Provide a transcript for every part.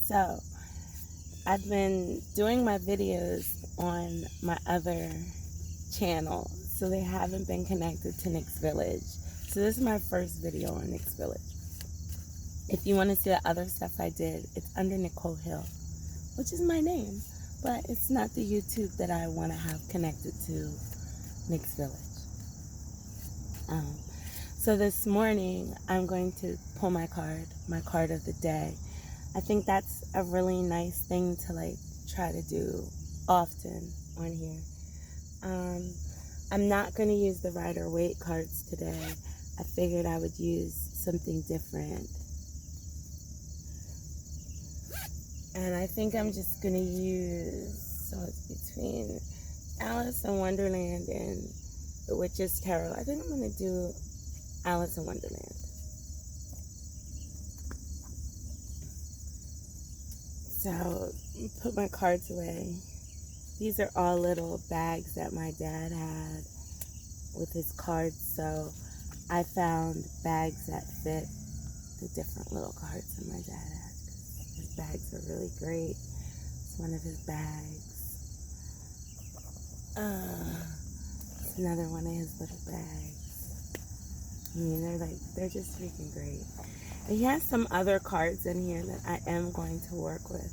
So, I've been doing my videos on my other channel, so they haven't been connected to Nick's Village. So this is my first video on Nick's Village. If you want to see the other stuff I did, it's under Nicole Hill, which is my name, but it's not the YouTube that I want to have connected to Nick's Village. So this morning, I'm going to pull my card of the day. I think that's a really nice thing to try to do often on here. I'm not going to use the Rider-Waite cards today. I figured I would use something different. And I think I'm just going to use, so it's between Alice in Wonderland and The Witch's Tarot. I think I'm going to do Alice in Wonderland. So, put my cards away. These are all little bags that my dad had with his cards, so I found bags that fit the different little cards that my dad had. His bags are really great. It's one of his bags. It's another one of his little bags. I mean, they're just freaking great. And he has some other cards in here that I am going to work with,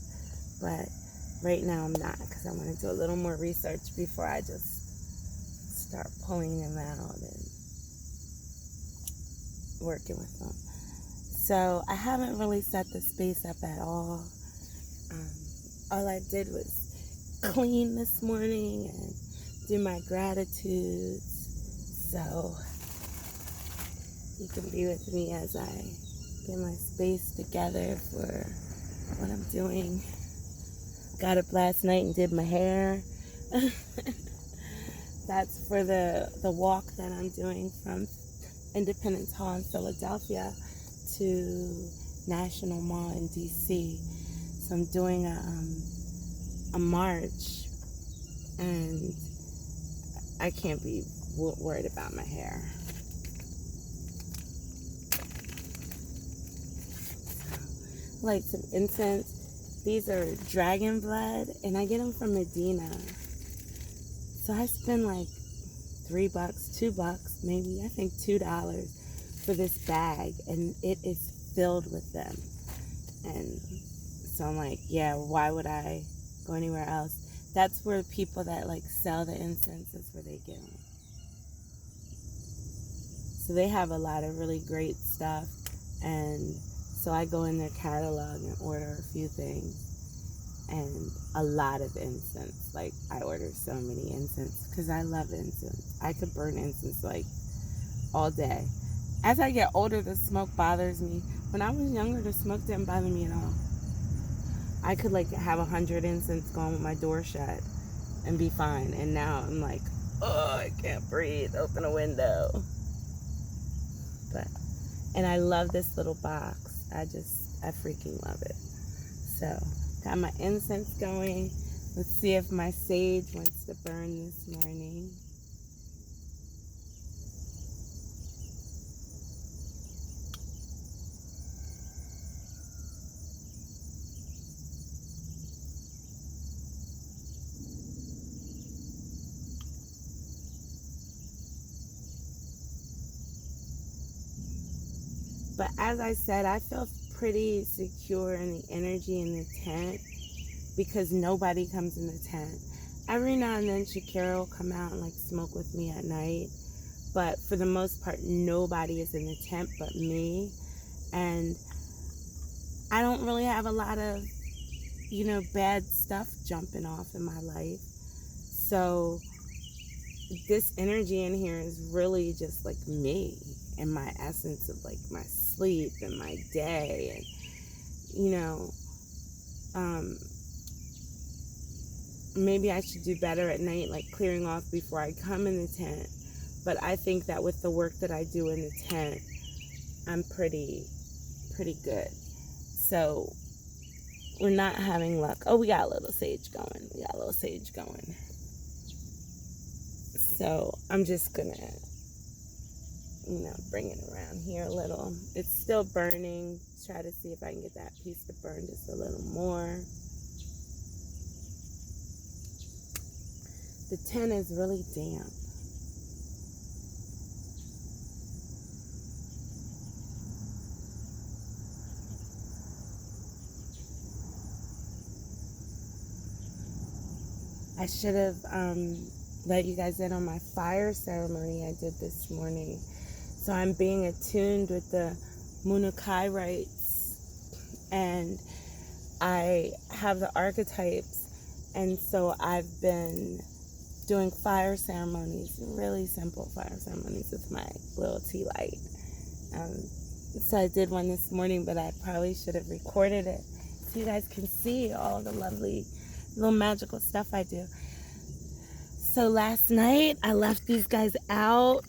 but right now I'm not, because I want to do a little more research before I just start pulling them out and working with them. So I haven't really set the space up at all. All I did was clean this morning and do my gratitudes. So you can be with me as I get my space together for what I'm doing. Got up last night and did my hair. That's for the walk that I'm doing from Independence Hall in Philadelphia to National Mall in DC. So I'm doing a march, and I can't be worried about my hair. Light some incense. These are dragon blood, and I get them from Medina. So I spend like $3, $2, maybe, I think $2 for this bag, and it is filled with them. And so I'm like, yeah, why would I go anywhere else? That's where people that sell the incense, that's where they get them. So they have a lot of really great stuff, and so I go in their catalog and order a few things, and a lot of incense. I order so many incense because I love incense. I could burn incense all day. As I get older, the smoke bothers me. When I was younger, the smoke didn't bother me at all. I could have 100 incense going with my door shut and be fine. And now I'm like, oh, I can't breathe. Open a window. And I love this little box. I freaking love it. So, got my incense going. Let's see if my sage wants to burn this morning. But as I said, I feel pretty secure in the energy in the tent because nobody comes in the tent. Every now and then Shakira will come out and smoke with me at night, but for the most part nobody is in the tent but me. And I don't really have a lot of bad stuff jumping off in my life. So this energy in here is really just me and my essence of my sleep and my day, and maybe I should do better at night, clearing off before I come in the tent. But I think that with the work that I do in the tent, I'm pretty good. So we're not having luck. Oh, we got a little sage going. So I'm just gonna bring it around here a little. It's still burning. Try to see if I can get that piece to burn just a little more. The tin is really damp. I should have let you guys in on my fire ceremony I did this morning. So I'm being attuned with the Munukai rites, and I have the archetypes, and so I've been doing fire ceremonies, really simple fire ceremonies with my little tea light. So I did one this morning, but I probably should have recorded it so you guys can see all the lovely little magical stuff I do. So last night I left these guys out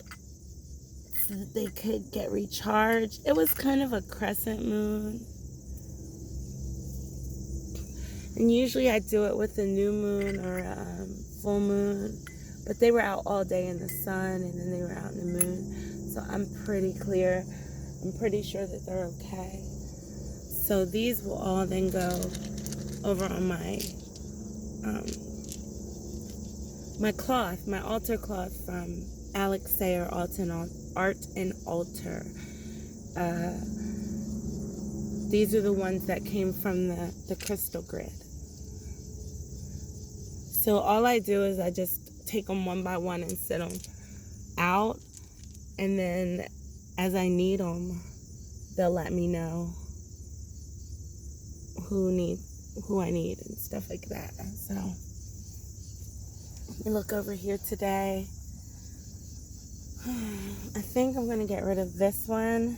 so that they could get recharged. It was kind of a crescent moon, and usually I do it with a new moon or a full moon, but they were out all day in the sun and then they were out in the moon, so I'm pretty clear. I'm pretty sure that they're okay. So these will all then go over on my my cloth, my altar cloth from Alex Sayer Art and Altar. These are the ones that came from the crystal grid. So all I do is I just take them one by one and set them out, and then as I need them, they'll let me know who I need and stuff like that. So let me look over here today. I think I'm going to get rid of this one.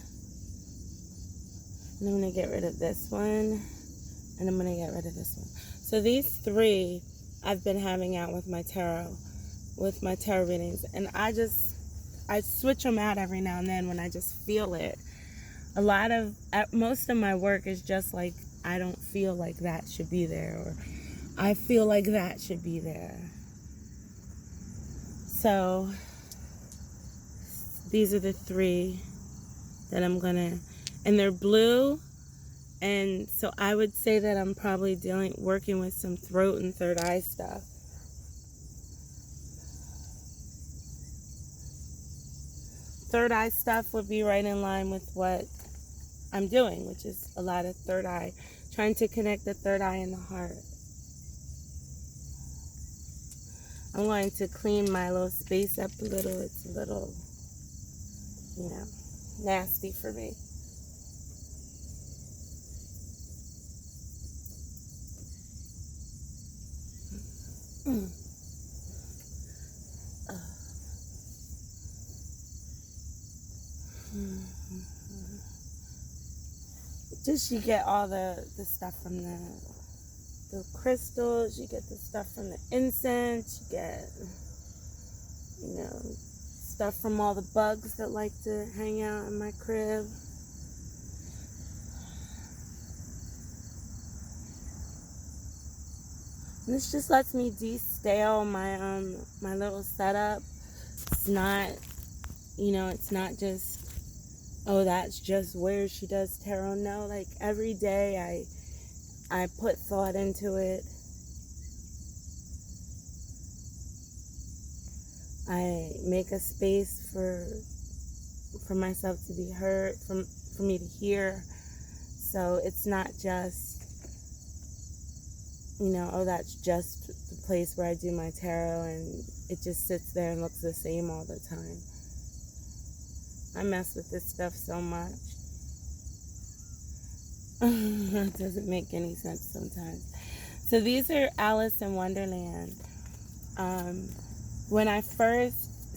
And I'm going to get rid of this one. And I'm going to get rid of this one. So these three I've been having out with my tarot readings. And I switch them out every now and then when I just feel it. Most of my work is just like, I don't feel like that should be there, or I feel like that should be there. So these are the three that I'm gonna, and they're blue, and so I would say that I'm probably working with some throat and third eye stuff. Third eye stuff would be right in line with what I'm doing, which is a lot of third eye, trying to connect the third eye and the heart. I'm going to clean my little space up a little. It's a little, nasty for me. Just you get all the stuff from the crystals, you get the stuff from the incense, you get stuff from all the bugs that like to hang out in my crib. And this just lets me de-stale my little setup. It's not, it's not just, oh, that's just where she does tarot. No, like every day I put thought into it. I make a space for myself to be heard, for me to hear. So it's not just, oh, that's just the place where I do my tarot and it just sits there and looks the same all the time. I mess with this stuff so much. It doesn't make any sense sometimes. So these are Alice in Wonderland.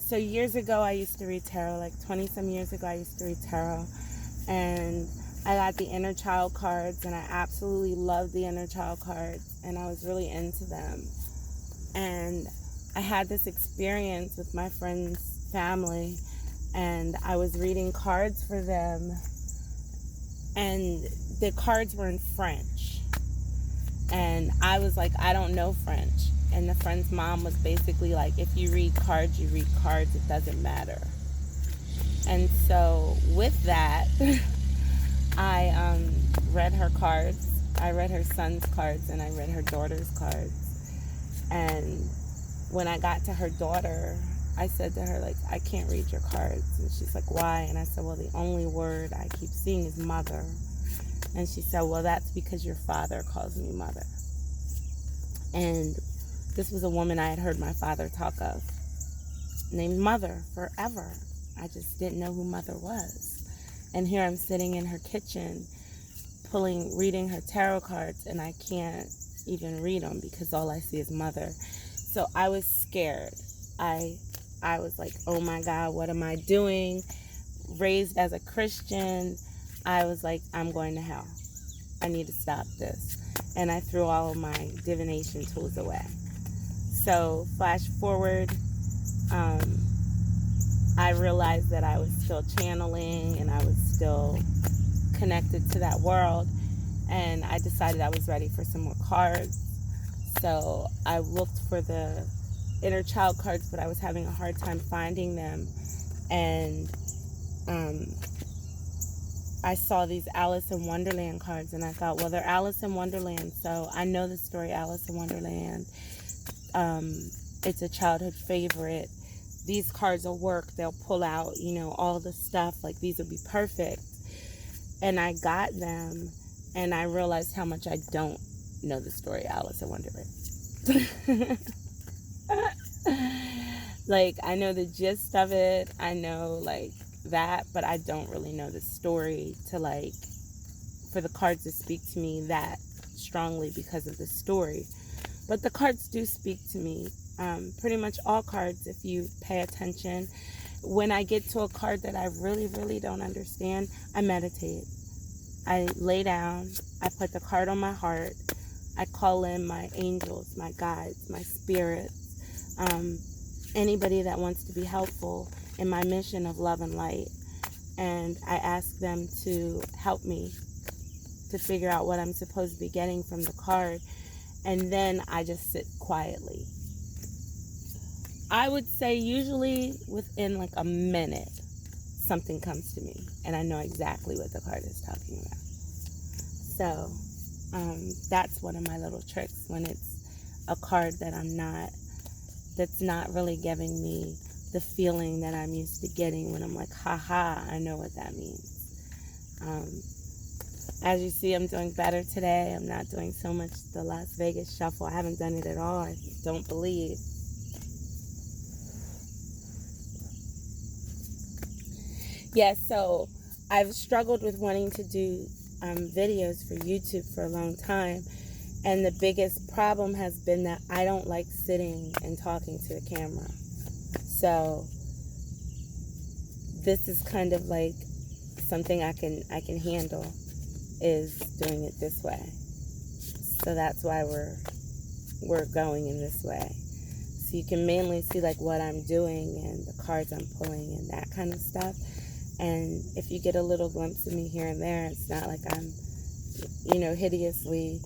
Years ago I used to read tarot, like 20-some years ago I used to read tarot, and I got the inner child cards, and I absolutely loved the inner child cards, and I was really into them. And I had this experience with my friend's family, and I was reading cards for them, and the cards were in French. And I was like, I don't know French. And the friend's mom was basically like, if you read cards, you read cards. It doesn't matter. And so with that, I read her cards. I read her son's cards and I read her daughter's cards. And when I got to her daughter, I said to her, like, I can't read your cards. And she's like, why? And I said, well, the only word I keep seeing is mother. And she said, well, that's because your father calls me mother. And this was a woman I had heard my father talk of, named Mother forever. I just didn't know who Mother was. And here I'm sitting in her kitchen reading her tarot cards, and I can't even read them because all I see is Mother. So I was scared. I was like, oh my God, what am I doing? Raised as a Christian, I was like, I'm going to hell. I need to stop this. And I threw all of my divination tools away. So flash forward, I realized that I was still channeling and I was still connected to that world, and I decided I was ready for some more cards. So I looked for the inner child cards, but I was having a hard time finding them, and I saw these Alice in Wonderland cards, and I thought, well, they're Alice in Wonderland, so I know the story Alice in Wonderland. It's a childhood favorite. These cards will work. They'll pull out, all the stuff. Like, these would be perfect. And I got them, and I realized how much I don't know the story Alice in Wonderland. Like, I know the gist of it. I know, like, that, but I don't really know the story for the cards to speak to me that strongly because of the story. But the cards do speak to me. Pretty much all cards, if you pay attention. When I get to a card that I really, really don't understand, I meditate. I lay down. I put the card on my heart. I call in my angels, my guides, my spirits, anybody that wants to be helpful in my mission of love and light. And I ask them to help me to figure out what I'm supposed to be getting from the card. And then I just sit quietly. I would say usually within like a minute, something comes to me and I know exactly what the card is talking about. So that's one of my little tricks when it's a card that that's not really giving me the feeling that I'm used to getting when I'm like, haha, I know what that means. As you see, I'm doing better today. I'm not doing so much the Las Vegas shuffle. I haven't done it at all, I don't believe. Yeah, so I've struggled with wanting to do videos for YouTube for a long time. And the biggest problem has been that I don't like sitting and talking to the camera. So this is kind of like something I can handle, is doing it this way. So that's why we're going in this way. So you can mainly see like what I'm doing and the cards I'm pulling and that kind of stuff. And if you get a little glimpse of me here and there, it's not like I'm, hideously,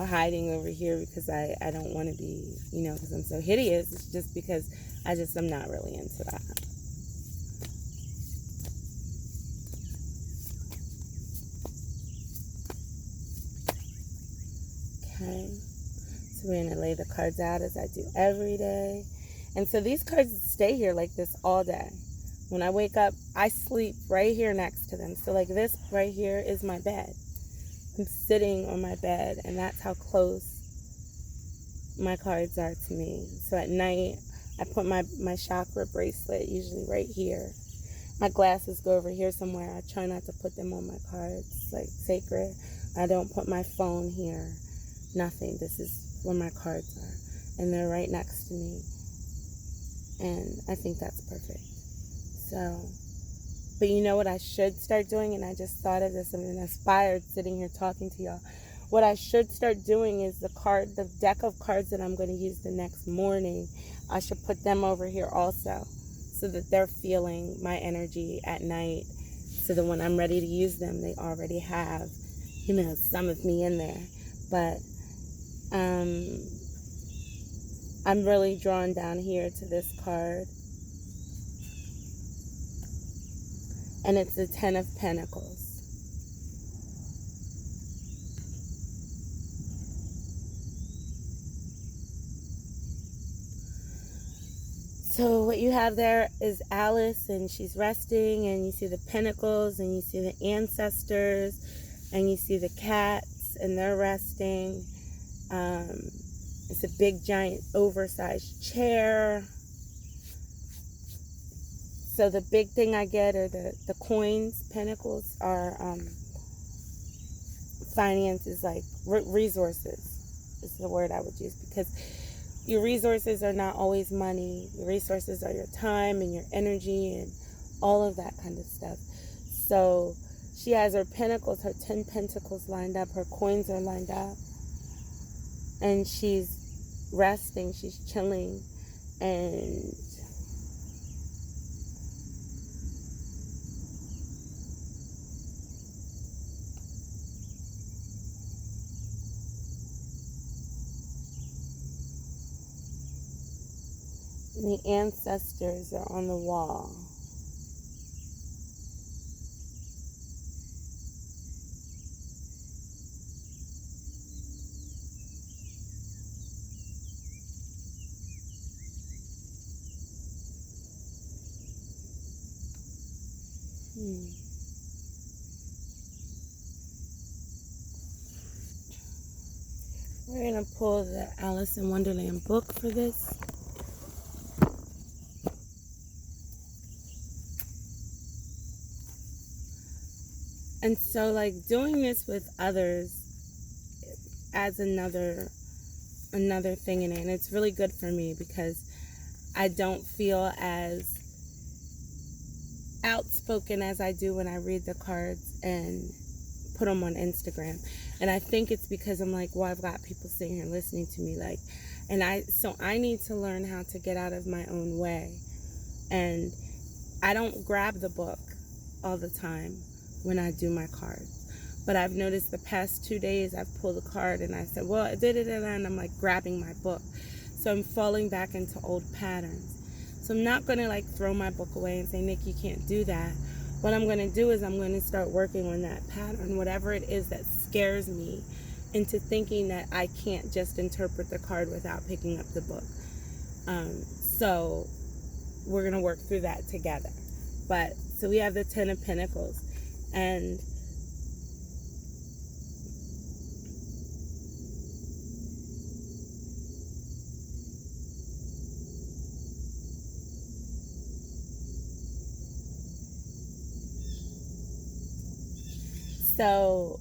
hiding over here because I don't want to be, because I'm so hideous. It's just because I'm not really into that. Okay. So we're going to lay the cards out as I do every day. And so these cards stay here like this all day. When I wake up, I sleep right here next to them. So like this right here is my bed. I'm sitting on my bed, and that's how close my cards are to me. So at night, I put my chakra bracelet usually right here. My glasses go over here somewhere. I try not to put them on my cards, like sacred. I don't put my phone here. Nothing. This is where my cards are. And they're right next to me. And I think that's perfect. So, but you know what I should start doing? And I just thought of this. I'm inspired sitting here talking to y'all. What I should start doing is the deck of cards that I'm going to use the next morning. I should put them over here also, so that they're feeling my energy at night. So that when I'm ready to use them, they already have, some of me in there. But I'm really drawn down here to this card. and it's the Ten of Pentacles. So what you have there is Alice, and she's resting, and you see the pentacles, and you see the ancestors, and you see the cats, and they're resting. It's a big, giant, oversized chair. So the big thing I get are the coins. Pentacles are finances, like resources is the word I would use, because your resources are not always money. Your resources are your time and your energy and all of that kind of stuff. So she has her pentacles, her 10 pentacles lined up, her coins are lined up, and she's resting, she's chilling, and the ancestors are on the wall. We're going to pull the Alice in Wonderland book for this. And so, like, doing this with others adds another thing in it. And it's really good for me because I don't feel as outspoken as I do when I read the cards and put them on Instagram. And I think it's because I'm like, well, I've got people sitting here listening to me, like, and I need to learn how to get out of my own way. And I don't grab the book all the time when I do my cards. But I've noticed the past 2 days I've pulled a card and I said, well, and I'm like grabbing my book. So I'm falling back into old patterns. So I'm not going to like throw my book away and say, Nick, you can't do that. What I'm going to do is I'm going to start working on that pattern, whatever it is that scares me into thinking that I can't just interpret the card without picking up the book. So we're going to work through that together. But so we have the 10 of Pentacles, and so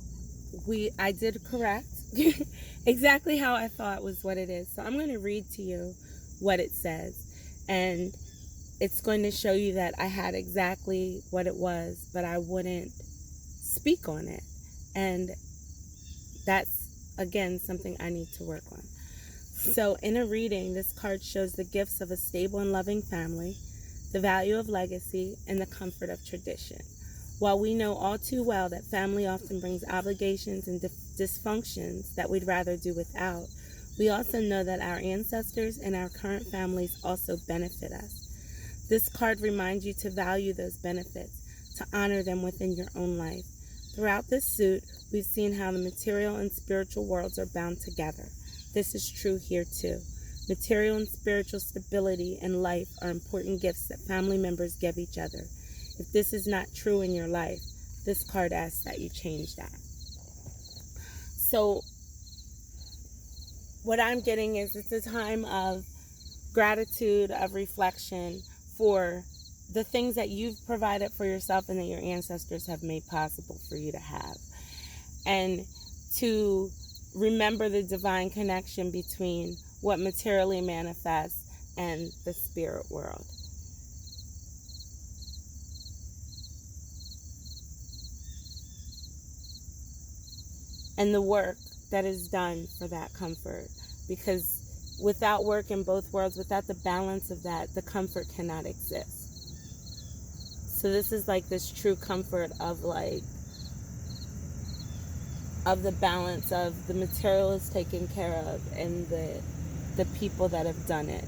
I did correct exactly how I thought was what it is. So I'm going to read to you what it says, and it's going to show you that I had exactly what it was, but I wouldn't speak on it. And that's, again, something I need to work on. So in a reading, this card shows the gifts of a stable and loving family, the value of legacy, and the comfort of tradition. While we know all too well that family often brings obligations and dysfunctions that we'd rather do without, we also know that our ancestors and our current families also benefit us. This card reminds you to value those benefits, to honor them within your own life. Throughout this suit, we've seen how the material and spiritual worlds are bound together. This is true here too. Material and spiritual stability and life are important gifts that family members give each other. If this is not true in your life, this card asks that you change that. So what I'm getting is it's a time of gratitude, of reflection for the things that you've provided for yourself and that your ancestors have made possible for you to have. And to remember the divine connection between what materially manifests and the spirit world. And the work that is done for that comfort. Because without work in both worlds, without the balance of that, the comfort cannot exist. So this is like this true comfort of the balance of the material is taken care of and the people that have done it.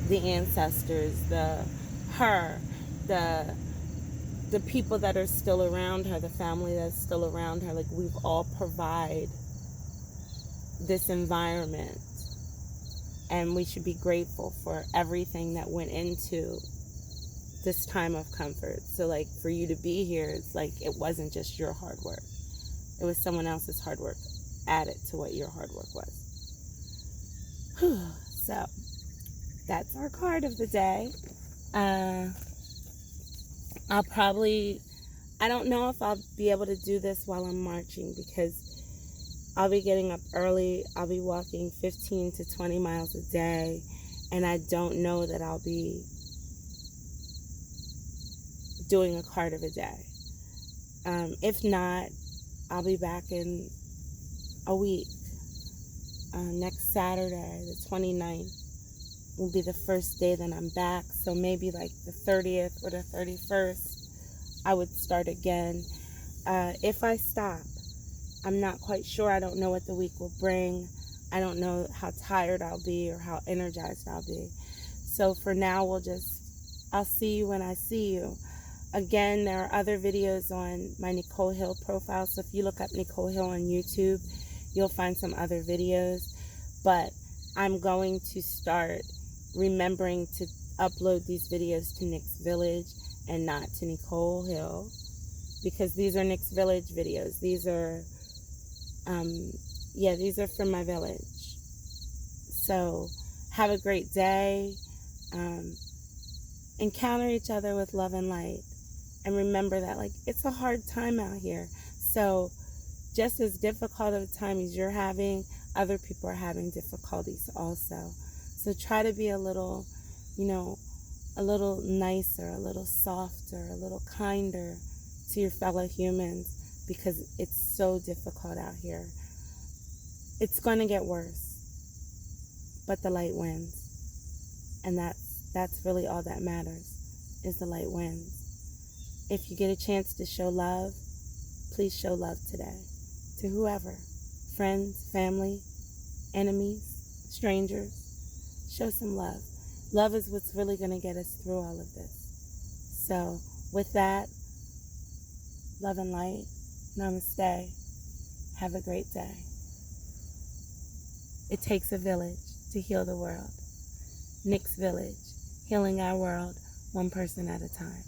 The ancestors, the the people that are still around her, the family that's still around her, like we've all provide this environment, and we should be grateful for everything that went into this time of comfort. So like for you to be here, it's like it wasn't just your hard work. It was someone else's hard work added to what your hard work was. So that's our card of the day. I don't know if I'll be able to do this while I'm marching, because I'll be getting up early. I'll be walking 15 to 20 miles a day, and I don't know that I'll be doing a card of a day. If not, I'll be back in a week. Next Saturday, the 29th, will be the first day that I'm back. So maybe like the 30th or the 31st, I would start again. If I stop, I'm not quite sure. I don't know what the week will bring. I don't know how tired I'll be or how energized I'll be. So for now, I'll see you when I see you. Again, there are other videos on my Nicole Hill profile. So if you look up Nicole Hill on YouTube, you'll find some other videos. But I'm going to start remembering to upload these videos to Nick's Village and not to Nicole Hill, because these are Nick's Village videos. These are from my village. So have a great day. Encounter each other with love and light. And remember that, like, it's a hard time out here. So just as difficult of a time as you're having, other people are having difficulties also. So try to be a little nicer, a little softer, a little kinder to your fellow humans, because it's so difficult out here. It's going to get worse, but the light wins. And that's really all that matters, is the light wins. If you get a chance to show love, please show love today to whoever. Friends, family, enemies, strangers. Show some love. Love is what's really going to get us through all of this. So with that, love and light. Namaste. Have a great day. It takes a village to heal the world. Nick's Village, healing our world one person at a time.